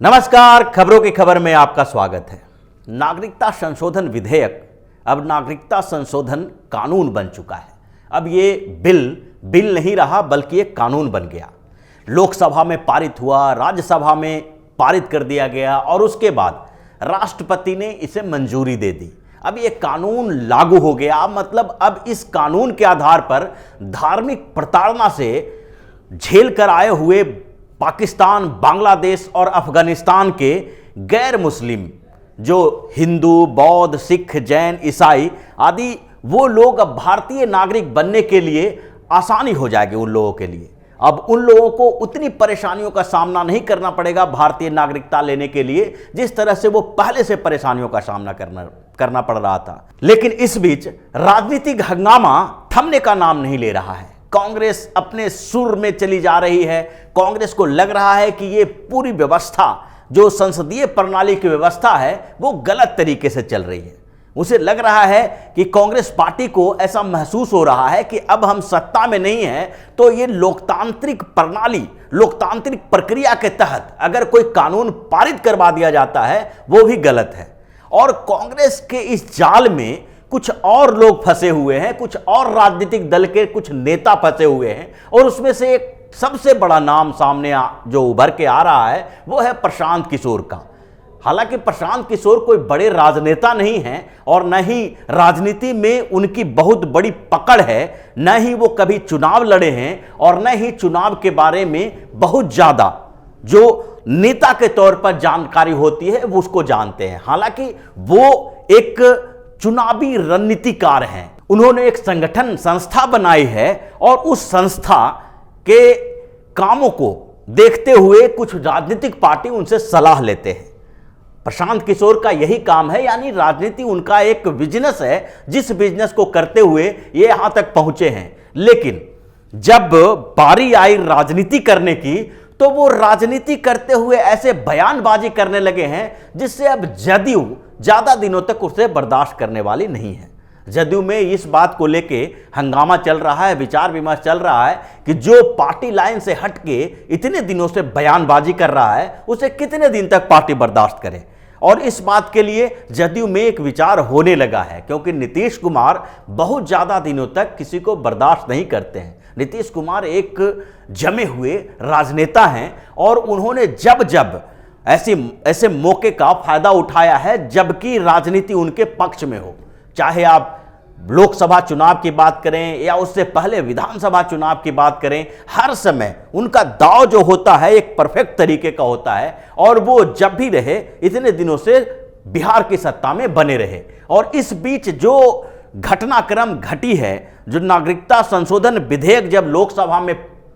नमस्कार, खबरों की खबर में आपका स्वागत है। नागरिकता संशोधन विधेयक अब नागरिकता संशोधन कानून बन चुका है। अब ये बिल नहीं रहा बल्कि एक कानून बन गया। लोकसभा में पारित हुआ, राज्यसभा में पारित कर दिया गया और उसके बाद राष्ट्रपति ने इसे मंजूरी दे दी। अब ये कानून लागू हो गया। मतलब अब इस कानून के आधार पर धार्मिक प्रताड़ना से झेल कर आए हुए पाकिस्तान, बांग्लादेश और अफगानिस्तान के गैर मुस्लिम जो हिंदू, बौद्ध, सिख, जैन, ईसाई आदि वो लोग अब भारतीय नागरिक बनने के लिए आसानी हो जाएगी उन लोगों के लिए। अब उन लोगों को उतनी परेशानियों का सामना नहीं करना पड़ेगा भारतीय नागरिकता लेने के लिए जिस तरह से वो पहले से परेशानियों का सामना करना पड़ रहा था। लेकिन इस बीच राजनीतिक हंगामा थमने का नाम नहीं ले रहा है। कांग्रेस अपने सुर में चली जा रही है। कांग्रेस को लग रहा है कि ये पूरी व्यवस्था जो संसदीय प्रणाली की व्यवस्था है वो गलत तरीके से चल रही है। उसे लग रहा है कि कांग्रेस पार्टी को ऐसा महसूस हो रहा है कि अब हम सत्ता में नहीं हैं तो ये लोकतांत्रिक प्रणाली, लोकतांत्रिक प्रक्रिया के तहत अगर कोई कानून पारित करवा दिया जाता है वो भी गलत है। और कांग्रेस के इस जाल में कुछ और लोग फंसे हुए हैं, कुछ और राजनीतिक दल के कुछ नेता फंसे हुए हैं और उसमें से एक सबसे बड़ा नाम सामने जो उभर के आ रहा है वो है प्रशांत किशोर का। हालांकि प्रशांत किशोर कोई बड़े राजनेता नहीं हैं और न ही राजनीति में उनकी बहुत बड़ी पकड़ है, न ही वो कभी चुनाव लड़े हैं और न ही चुनाव के बारे में बहुत ज्यादा जो नेता के तौर पर जानकारी होती है वो उसको जानते हैं। हालांकि वो एक चुनावी रणनीतिकार हैं। उन्होंने एक संस्था बनाई है और उस संस्था के कामों को देखते हुए कुछ राजनीतिक पार्टी उनसे सलाह लेते हैं। प्रशांत किशोर का यही काम है, यानी राजनीति उनका एक बिजनेस है जिस बिजनेस को करते हुए ये यहां तक पहुंचे हैं। लेकिन जब बारी आई राजनीति करने की तो वो राजनीति करते हुए ऐसे बयानबाजी करने लगे हैं जिससे अब जदयू ज्यादा दिनों तक उसे बर्दाश्त करने वाली नहीं है। जदयू में इस बात को लेके हंगामा चल रहा है, विचार विमर्श चल रहा है कि जो पार्टी लाइन से हटके इतने दिनों से बयानबाजी कर रहा है उसे कितने दिन तक पार्टी बर्दाश्त करे। और इस बात के लिए जदयू में एक विचार होने लगा है क्योंकि नीतीश कुमार बहुत ज्यादा दिनों तक किसी को बर्दाश्त नहीं करते हैं। नीतीश कुमार एक जमे हुए राजनेता हैं और उन्होंने जब ऐसे मौके का फायदा उठाया है जबकि राजनीति उनके पक्ष में हो। चाहे आप लोकसभा चुनाव की बात करें या उससे पहले विधानसभा चुनाव की बात करें, हर समय उनका दांव जो होता है एक परफेक्ट तरीके का होता है और वो जब भी रहे इतने दिनों से बिहार की सत्ता में बने रहे। और इस बीच जो घटनाक्रम घटी है, जो नागरिकता संशोधन विधेयक जब लोकसभा में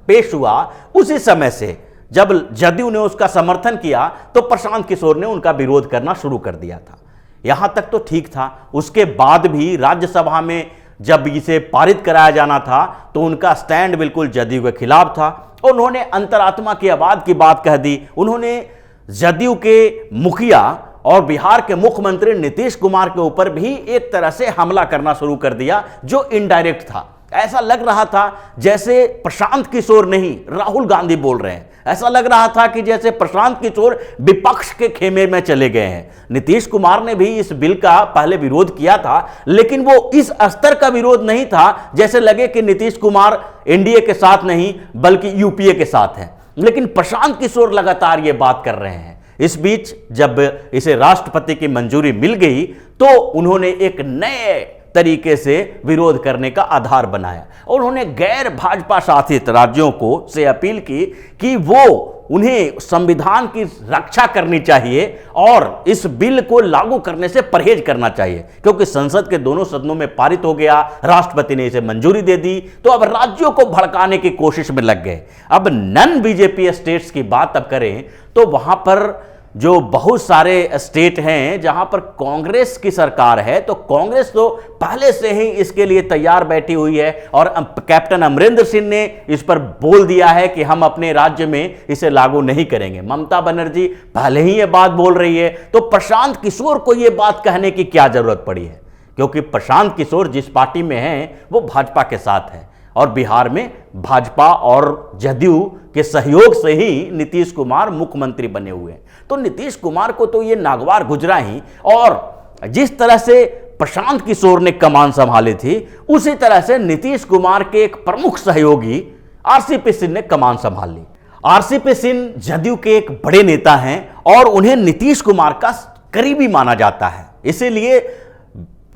पेश हुआ उसी समय से जब जदयू ने उसका समर्थन किया तो प्रशांत किशोर ने उनका विरोध करना शुरू कर दिया था। यहां तक तो ठीक था। उसके बाद भी राज्यसभा में जब इसे पारित कराया जाना था तो उनका स्टैंड बिल्कुल जदयू के खिलाफ था। उन्होंने अंतरात्मा की आवाज की बात कह दी। उन्होंने जदयू के मुखिया और बिहार के मुख्यमंत्री नीतीश कुमार के ऊपर भी एक तरह से हमला करना शुरू कर दिया जो इनडायरेक्ट था। ऐसा लग रहा था जैसे प्रशांत किशोर नहीं राहुल गांधी बोल रहे हैं। ऐसा लग रहा था कि जैसे प्रशांत किशोर विपक्ष के खेमे में चले गए हैं। नीतीश कुमार ने भी इस बिल का पहले विरोध किया था लेकिन वो इस स्तर का विरोध नहीं था जैसे लगे कि नीतीश कुमार एनडीए के साथ नहीं बल्कि यूपीए के साथ हैं। लेकिन प्रशांत किशोर लगातार ये बात कर रहे हैं। इस बीच जब इसे राष्ट्रपति की मंजूरी मिल गई तो उन्होंने एक नए तरीके से विरोध करने का आधार बनाया और उन्होंने गैर भाजपा शासित राज्यों को से अपील की कि वो उन्हें संविधान की रक्षा करनी चाहिए और इस बिल को लागू करने से परहेज करना चाहिए क्योंकि संसद के दोनों सदनों में पारित हो गया, राष्ट्रपति ने इसे मंजूरी दे दी तो अब राज्यों को भड़काने की कोशिश में लग गए। अब नन बीजेपी स्टेट्स की बात अब करें तो वहां पर जो बहुत सारे स्टेट हैं जहां पर कांग्रेस की सरकार है तो कांग्रेस तो पहले से ही इसके लिए तैयार बैठी हुई है और कैप्टन अमरिंदर सिंह ने इस पर बोल दिया है कि हम अपने राज्य में इसे लागू नहीं करेंगे। ममता बनर्जी पहले ही ये बात बोल रही है तो प्रशांत किशोर को ये बात कहने की क्या जरूरत पड़ी है क्योंकि प्रशांत किशोर जिस पार्टी में हैं वो भाजपा के साथ है और बिहार में भाजपा और जदयू के सहयोग से ही नीतीश कुमार मुख्यमंत्री बने हुए हैं। तो नीतीश कुमार को तो ये नागवार गुजरा ही, और जिस तरह से प्रशांत किशोर ने कमान संभाली थी, उसी तरह से नीतीश कुमार के एक प्रमुख सहयोगी आरसीपी सिंह ने कमान संभाल ली। आरसीपी सिंह जदयू के एक बड़े नेता हैं और उन्हें नीतीश कुमार का करीबी माना जाता है, इसीलिए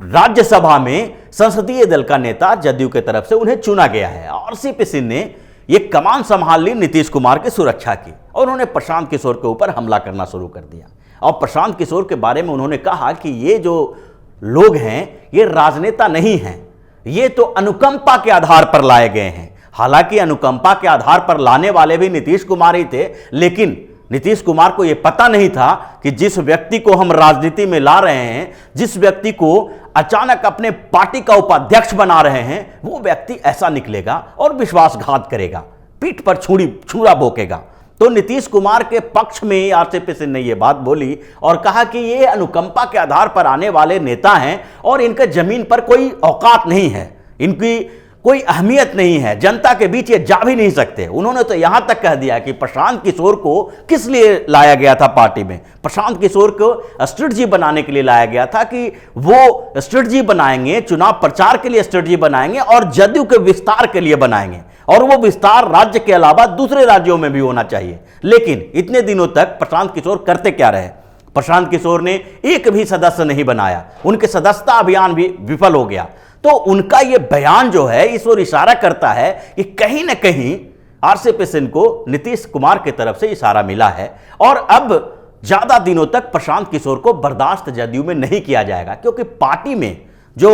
राज्यसभा में संसदीय दल का नेता जदयू की तरफ से उन्हें चुना गया है। आरसीपी सिंह ने यह कमान संभाल ली नीतीश कुमार की सुरक्षा की, और उन्होंने प्रशांत किशोर के ऊपर हमला करना शुरू कर दिया। और प्रशांत किशोर के बारे में उन्होंने कहा कि ये जो लोग हैं ये राजनेता नहीं हैं, ये तो अनुकंपा के आधार पर लाए गए हैं। हालांकि अनुकंपा के आधार पर लाने वाले भी नीतीश कुमार ही थे, लेकिन नीतीश कुमार को यह पता नहीं था कि जिस व्यक्ति को हम राजनीति में ला रहे हैं, जिस व्यक्ति को अचानक अपने पार्टी का उपाध्यक्ष बना रहे हैं, वो व्यक्ति ऐसा निकलेगा और विश्वासघात करेगा, पीठ पर छुरा भोंकेगा। तो नीतीश कुमार के पक्ष में आरसीपी सिंह ने यह बात बोली और कहा कि ये अनुकंपा के आधार पर आने वाले नेता हैं और इनके जमीन पर कोई औकात नहीं है, इनकी कोई अहमियत नहीं है, जनता के बीच ये जा भी नहीं सकते। उन्होंने तो यहां तक कह दिया कि प्रशांत किशोर को किस लिए लाया गया था पार्टी में। प्रशांत किशोर को स्ट्रेटजी बनाने के लिए लाया गया था कि वो स्ट्रेटजी बनाएंगे, चुनाव प्रचार के लिए स्ट्रेटजी बनाएंगे और जदयू के विस्तार के लिए बनाएंगे, और वो विस्तार राज्य के अलावा दूसरे राज्यों में भी होना चाहिए। लेकिन इतने दिनों तक प्रशांत किशोर करते क्या रहे? प्रशांत किशोर ने एक भी सदस्य नहीं बनाया, उनके सदस्यता अभियान भी विफल हो गया। तो उनका यह बयान जो है इस ओर इशारा करता है कि कहीं ना कहीं आरसीपी सिंह को नीतीश कुमार की तरफ से इशारा मिला है, और अब ज्यादा दिनों तक प्रशांत किशोर को बर्दाश्त जदयू में नहीं किया जाएगा, क्योंकि पार्टी में जो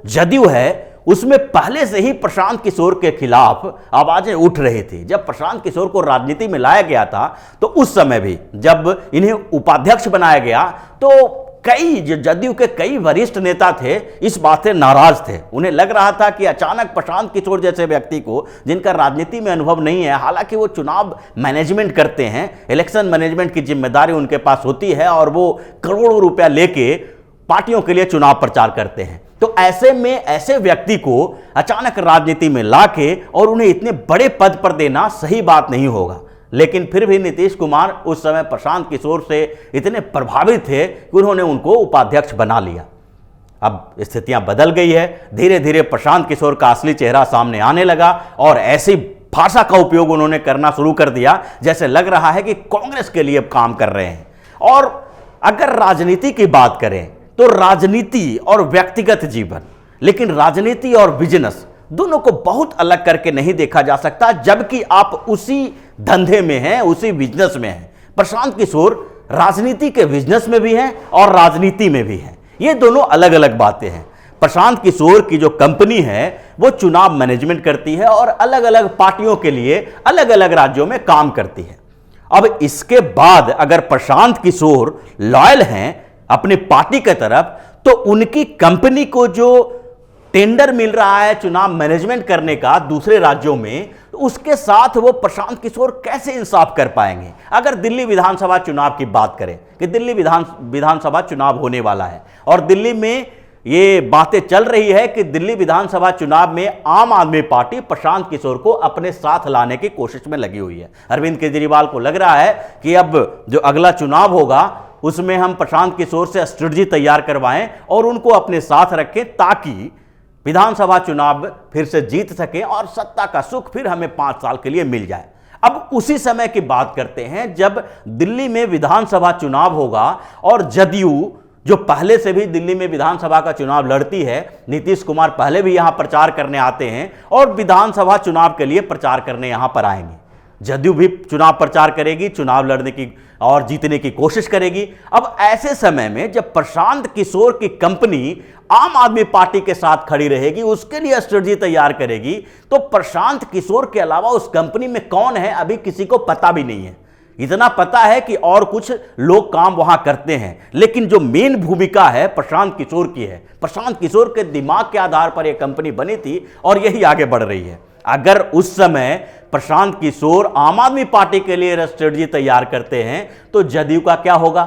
जदयू है उसमें पहले से ही प्रशांत किशोर के खिलाफ आवाजें उठ रही थी। जब प्रशांत किशोर को राजनीति में लाया गया था तो उस समय भी जब इन्हें उपाध्यक्ष बनाया गया तो कई जो जदयू के कई वरिष्ठ नेता थे इस बात से नाराज थे। उन्हें लग रहा था कि अचानक प्रशांत किशोर जैसे व्यक्ति को, जिनका राजनीति में अनुभव नहीं है, हालांकि वो चुनाव मैनेजमेंट करते हैं, इलेक्शन मैनेजमेंट की जिम्मेदारी उनके पास होती है और वो करोड़ों रुपया लेके पार्टियों के लिए चुनाव प्रचार करते हैं, तो ऐसे में ऐसे व्यक्ति को अचानक राजनीति में लाके और उन्हें इतने बड़े पद पर देना सही बात नहीं होगा। लेकिन फिर भी नीतीश कुमार उस समय प्रशांत किशोर से इतने प्रभावित थे कि उन्होंने उनको उपाध्यक्ष बना लिया। अब स्थितियां बदल गई है, धीरे धीरे प्रशांत किशोर का असली चेहरा सामने आने लगा और ऐसी भाषा का उपयोग उन्होंने करना शुरू कर दिया जैसे लग रहा है कि कांग्रेस के लिए काम कर रहे हैं। और अगर राजनीति की बात करें तो राजनीति और व्यक्तिगत जीवन, लेकिन राजनीति और बिजनेस दोनों को बहुत अलग करके नहीं देखा जा सकता, जबकि आप उसी धंधे में हैं, उसी बिजनेस में हैं। प्रशांत किशोर राजनीति के बिजनेस में भी हैं और राजनीति में भी हैं, ये दोनों अलग अलग बातें हैं। प्रशांत किशोर की जो कंपनी है वो चुनाव मैनेजमेंट करती है और अलग अलग पार्टियों के लिए अलग अलग राज्यों में काम करती है। अब इसके बाद अगर प्रशांत किशोर लॉयल हैं अपनी पार्टी की तरफ, तो उनकी कंपनी को जो टेंडर मिल रहा है चुनाव मैनेजमेंट करने का दूसरे राज्यों में, तो उसके साथ वो प्रशांत किशोर कैसे इंसाफ कर पाएंगे? अगर दिल्ली विधानसभा चुनाव की बात करें कि दिल्ली विधानसभा चुनाव होने वाला है और दिल्ली में ये बातें चल रही है कि दिल्ली विधानसभा चुनाव में आम आदमी पार्टी प्रशांत किशोर को अपने साथ लाने की कोशिश में लगी हुई है। अरविंद केजरीवाल को लग रहा है कि अब जो अगला चुनाव होगा उसमें हम प्रशांत किशोर से स्ट्रेटजी तैयार करवाएं और उनको अपने साथ रखें, ताकि विधानसभा चुनाव फिर से जीत सके और सत्ता का सुख फिर हमें 5 साल के लिए मिल जाए। अब उसी समय की बात करते हैं जब दिल्ली में विधानसभा चुनाव होगा और जदयू जो पहले से भी दिल्ली में विधानसभा का चुनाव लड़ती है, नीतीश कुमार पहले भी यहां प्रचार करने आते हैं और विधानसभा चुनाव के लिए प्रचार करने यहां पर आएंगे। जदयू भी चुनाव प्रचार करेगी, चुनाव लड़ने की और जीतने की कोशिश करेगी। अब ऐसे समय में जब प्रशांत किशोर की कंपनी आम आदमी पार्टी के साथ खड़ी रहेगी, उसके लिए स्ट्रेटजी तैयार करेगी, तो प्रशांत किशोर के अलावा उस कंपनी में कौन है अभी किसी को पता भी नहीं है। इतना पता है कि और कुछ लोग काम वहां करते हैं, लेकिन जो मेन भूमिका है प्रशांत किशोर की है। प्रशांत किशोर के दिमाग के आधार पर यह कंपनी बनी थी और यही आगे बढ़ रही है। अगर उस समय प्रशांत किशोर आम आदमी पार्टी के लिए स्ट्रेटजी तैयार करते हैं तो जदयू का क्या होगा?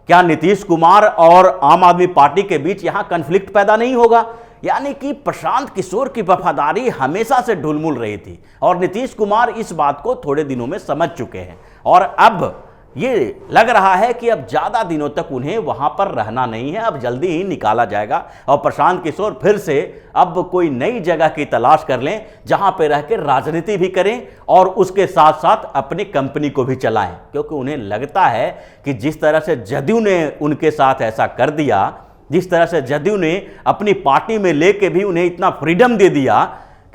क्या नीतीश कुमार और आम आदमी पार्टी के बीच यहां कॉन्फ्लिक्ट पैदा नहीं होगा? यानी कि प्रशांत किशोर की वफादारी हमेशा से ढुलमुल रही थी और नीतीश कुमार इस बात को थोड़े दिनों में समझ चुके हैं और अब ये लग रहा है कि अब ज़्यादा दिनों तक उन्हें वहाँ पर रहना नहीं है, अब जल्दी ही निकाला जाएगा और प्रशांत किशोर फिर से अब कोई नई जगह की तलाश कर लें जहाँ पे रह के राजनीति भी करें और उसके साथ साथ अपनी कंपनी को भी चलाएं, क्योंकि उन्हें लगता है कि जिस तरह से जदयू ने उनके साथ ऐसा कर दिया, जिस तरह से जदयू ने अपनी पार्टी में लेके भी उन्हें इतना फ्रीडम दे दिया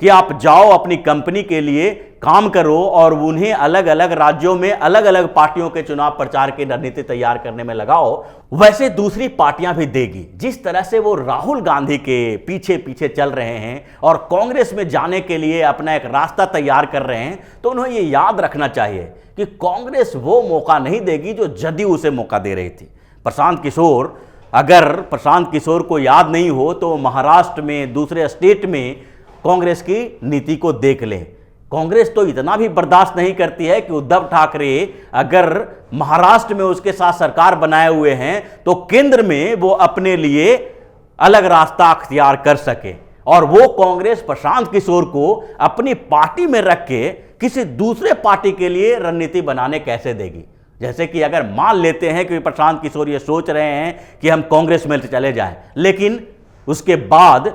कि आप जाओ अपनी कंपनी के लिए काम करो और उन्हें अलग अलग राज्यों में अलग अलग पार्टियों के चुनाव प्रचार की रणनीति तैयार करने में लगाओ, वैसे दूसरी पार्टियां भी देगी। जिस तरह से वो राहुल गांधी के पीछे पीछे चल रहे हैं और कांग्रेस में जाने के लिए अपना एक रास्ता तैयार कर रहे हैं, तो उन्हें ये याद रखना चाहिए कि कांग्रेस वो मौका नहीं देगी जो जदयू उसे मौका दे रही थी। प्रशांत किशोर, अगर प्रशांत किशोर को याद नहीं हो तो महाराष्ट्र में, दूसरे स्टेट में कांग्रेस की नीति को देख लें। कांग्रेस तो इतना भी बर्दाश्त नहीं करती है कि उद्धव ठाकरे अगर महाराष्ट्र में उसके साथ सरकार बनाए हुए हैं तो केंद्र में वो अपने लिए अलग रास्ता अख्तियार कर सके, और वो कांग्रेस प्रशांत किशोर को अपनी पार्टी में रख के किसी दूसरे पार्टी के लिए रणनीति बनाने कैसे देगी। जैसे कि अगर मान लेते हैं कि प्रशांत किशोर ये सोच रहे हैं कि हम कांग्रेस में चले जाएं, लेकिन उसके बाद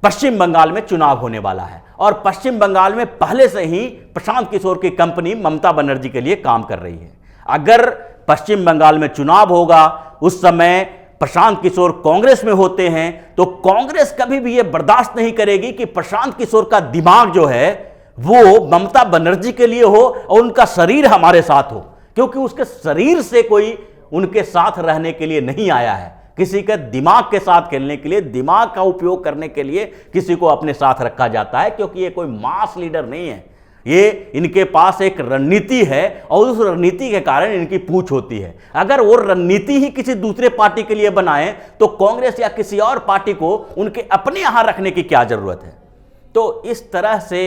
पश्चिम बंगाल में चुनाव होने वाला है और पश्चिम बंगाल में पहले से ही प्रशांत किशोर की कंपनी ममता बनर्जी के लिए काम कर रही है। अगर पश्चिम बंगाल में चुनाव होगा, उस समय प्रशांत किशोर कांग्रेस में होते हैं, तो कांग्रेस कभी भी यह बर्दाश्त नहीं करेगी कि प्रशांत किशोर का दिमाग जो है वो ममता बनर्जी के लिए हो और उनका शरीर हमारे साथ हो, क्योंकि उसके शरीर से कोई उनके साथ रहने के लिए नहीं आया है। किसी के दिमाग के साथ खेलने के लिए, दिमाग का उपयोग करने के लिए किसी को अपने साथ रखा जाता है, क्योंकि ये कोई मास लीडर नहीं है। ये इनके पास एक रणनीति है और उस रणनीति के कारण इनकी पूछ होती है। अगर वो रणनीति ही किसी दूसरे पार्टी के लिए बनाए तो कांग्रेस या किसी और पार्टी को उनके अपने यहां रखने की क्या जरूरत है। तो इस तरह से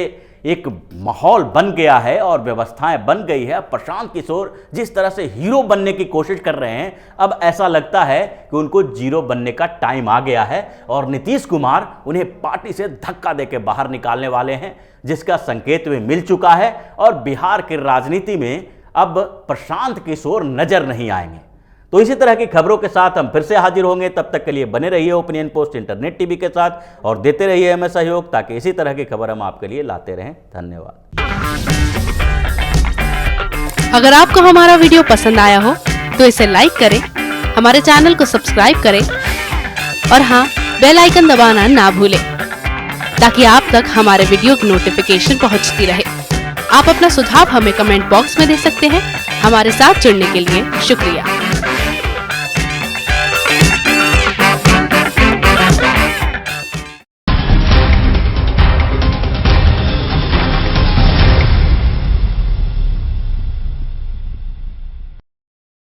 एक माहौल बन गया है और व्यवस्थाएं बन गई है। प्रशांत किशोर जिस तरह से हीरो बनने की कोशिश कर रहे हैं, अब ऐसा लगता है कि उनको जीरो बनने का टाइम आ गया है और नीतीश कुमार उन्हें पार्टी से धक्का देकर बाहर निकालने वाले हैं, जिसका संकेत भी मिल चुका है और बिहार की राजनीति में अब प्रशांत किशोर नजर नहीं आएंगे। तो इसी तरह की खबरों के साथ हम फिर से हाजिर होंगे। तब तक के लिए बने रहिए ओपिनियन पोस्ट इंटरनेट टीवी के साथ और देते रहिए हमें सहयोग, ताकि इसी तरह की खबर हम आपके लिए लाते रहें। धन्यवाद। अगर आपको हमारा वीडियो पसंद आया हो तो इसे लाइक करें, हमारे चैनल को सब्सक्राइब करें और हाँ, बेल आइकन दबाना ना भूलें, ताकि आप तक हमारे वीडियो की नोटिफिकेशन पहुंचती रहे। आप अपना सुझाव हमें कमेंट बॉक्स में दे सकते हैं। हमारे साथ जुड़ने के लिए शुक्रिया।